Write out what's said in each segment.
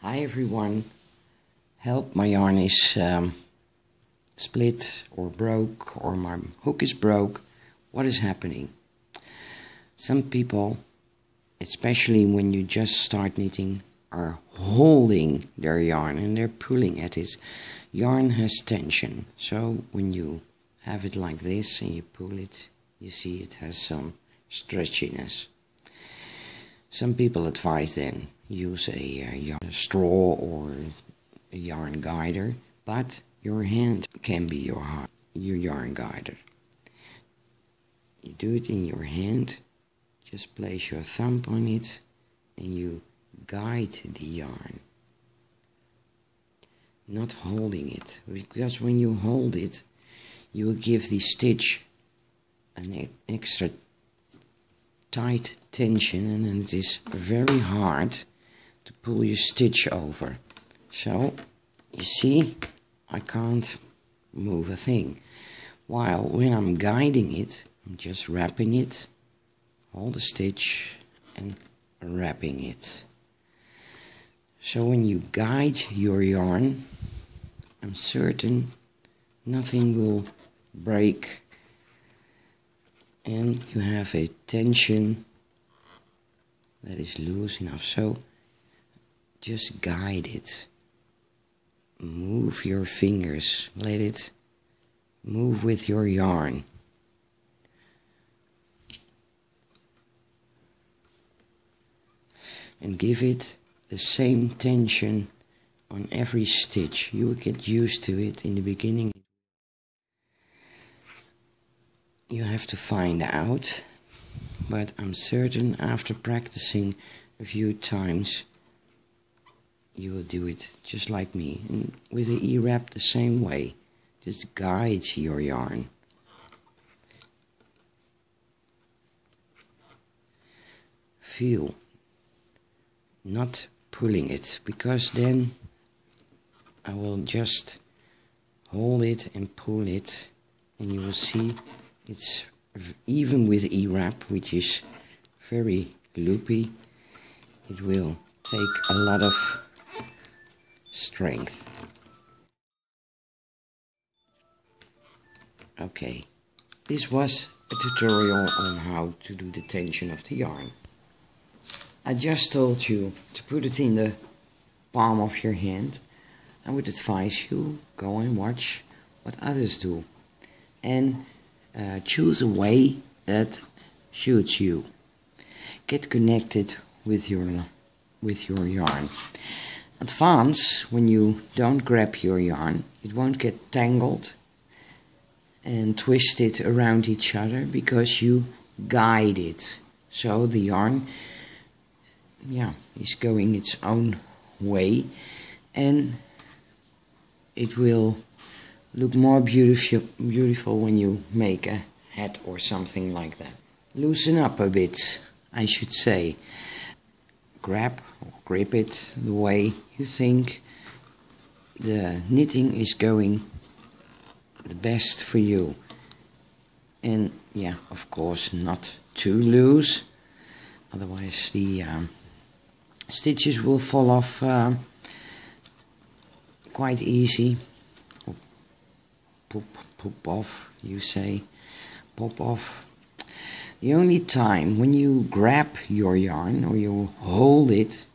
Hi everyone, help, my yarn is split or broke, or my hook is broke. What is happening? Some people, especially when you just start knitting, are holding their yarn and they're pulling at it. Yarn has tension, so when you have it like this and you pull it, you see it has some stretchiness. Some people advise then use a straw or a yarn guider, but your hand can be your yarn guider. You do it in your hand, just place your thumb on it and you guide the yarn, not holding it, because when you hold it you will give the stitch an extra tight tension and it is very hard to pull your stitch over. So you see, I can't move a thing, while when I'm guiding it, I'm just wrapping it, hold the stitch and wrapping it. So when you guide your yarn, I'm certain nothing will break and you have a tension that is loose enough. So just guide it, move your fingers, let it move with your yarn. And give it the same tension on every stitch. You will get used to it in the beginning. You have to find out, but I'm certain after practicing a few times you will do it just like me. And with the E-wrap the same way. Just guide your yarn. Feel, not pulling it, because then I will just hold it and pull it and you will see it's, even with E-wrap, which is very loopy, it will take a lot of strength. Okay, this was a tutorial on how to do the tension of the yarn. I just told you to put it in the palm of your hand. I would advise you go and watch what others do and choose a way that suits you. Get connected with your yarn. Advance, when you don't grab your yarn, it won't get tangled and twisted around each other because you guide it. So the yarn, is going its own way and it will look more beautiful when you make a hat or something like that. Loosen up a bit, I should say. Grab or grip it the way you think the knitting is going the best for you. And of course not too loose, otherwise the stitches will fall off quite easy. Pop off, you say, pop off. The only time when you grab your yarn or you hold it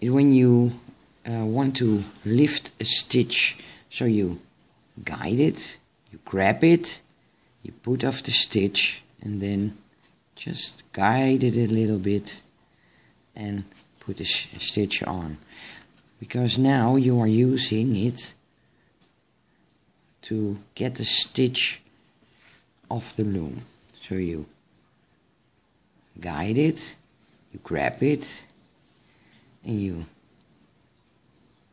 is when you want to lift a stitch. So you guide it, you grab it, you put off the stitch and then just guide it a little bit and put a stitch on. Because now you are using it to get the stitch off the loom. So you guide it, you grab it, and you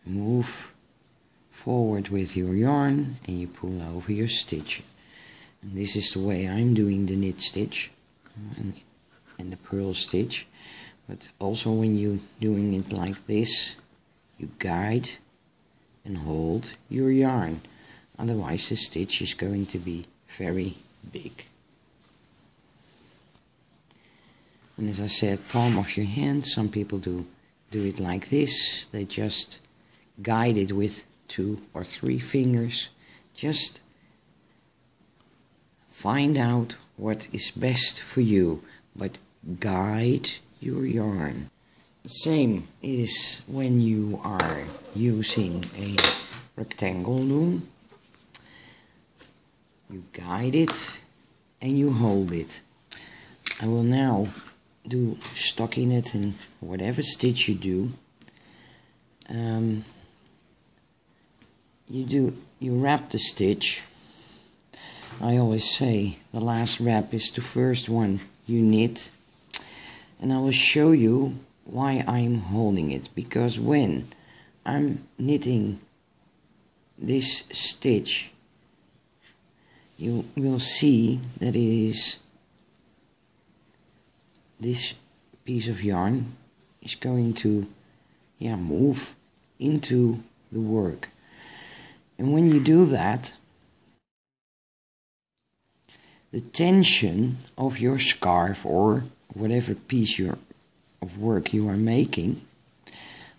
move forward with your yarn and you pull over your stitch. And this is the way I'm doing the knit stitch and the purl stitch. But also when you're doing it like this, you guide and hold your yarn. Otherwise the stitch is going to be very big. And as I said, palm of your hand. Some people do do it like this. They just guide it with 2 or 3 fingers. Just find out what is best for you, but guide your yarn. The same is when you are using a rectangle loom. You guide it and you hold it. I will now do stockinette and whatever stitch you do. You wrap the stitch. I always say the last wrap is the first one you knit, and I will show you why I'm holding it, because when I'm knitting this stitch you will see that it is this piece of yarn is going to move into the work. And when you do that, the tension of your scarf or whatever piece of work you are making,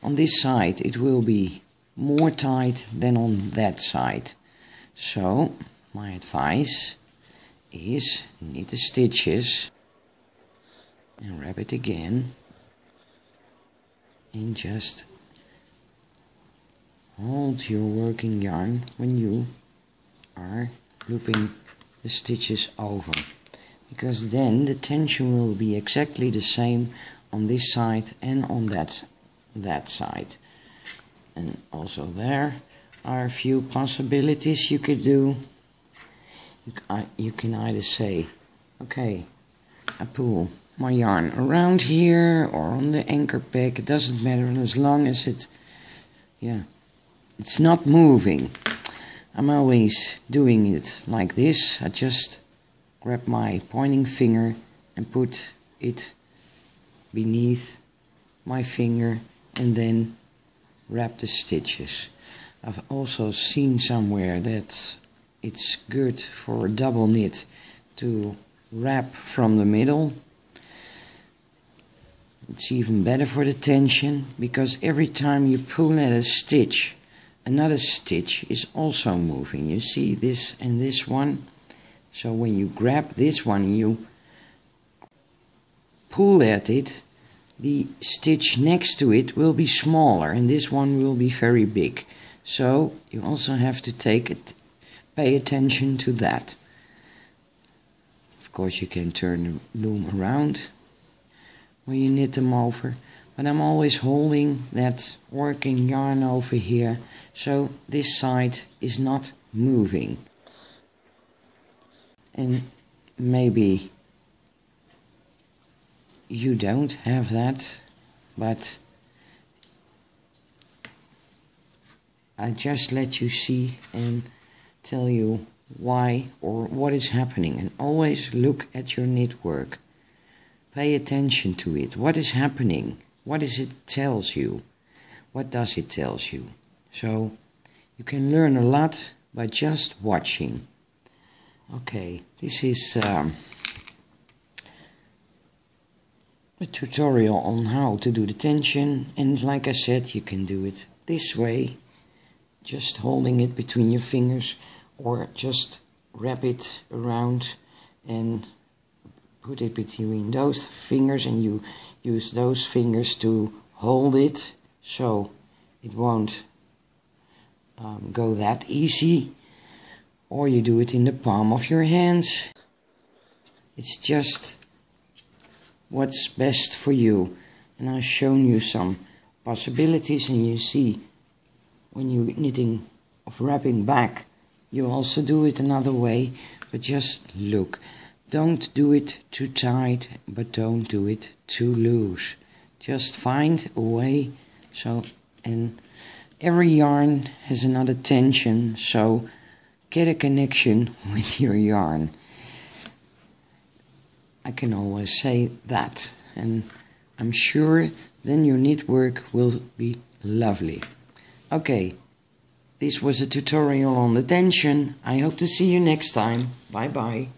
on this side it will be more tight than on that side. So my advice is knit the stitches and wrap it again and just hold your working yarn when you are looping the stitches over, because then the tension will be exactly the same on this side and on that side. And also there are a few possibilities you could do. You can either say, okay, I pull my yarn around here or on the anchor peg, it doesn't matter as long as it's not moving. I'm always doing it like this. I just grab my pointing finger and put it beneath my finger and then wrap the stitches. I've also seen somewhere that it's good for a double knit to wrap from the middle. It's even better for the tension, because every time you pull at a stitch, another stitch is also moving. You see this and this one. So when you grab this one, you pull at it, the stitch next to it will be smaller and this one will be very big. So you also have to pay attention to that. Of course you can turn the loom around when you knit them over, but I'm always holding that working yarn over here, so this side is not moving. And maybe you don't have that, but I just let you see and tell you why or what is happening. And always look at your knit work. Pay attention to it. What is happening? What does it tells you? What does it tells you? So you can learn a lot by just watching. Okay, this is a tutorial on how to do the tension, and like I said, you can do it this way, just holding it between your fingers, or just wrap it around and put it between those fingers, and you use those fingers to hold it so it won't go that easy, or you do it in the palm of your hands. It's just what's best for you, and I've shown you some possibilities, and you see when you're knitting of wrapping back, you also do it another way, but just look. Don't do it too tight, but don't do it too loose. Just find a way. So, and every yarn has another tension, so get a connection with your yarn. I can always say that, and I'm sure then your knit work will be lovely. Okay, this was a tutorial on the tension. I hope to see you next time. Bye bye.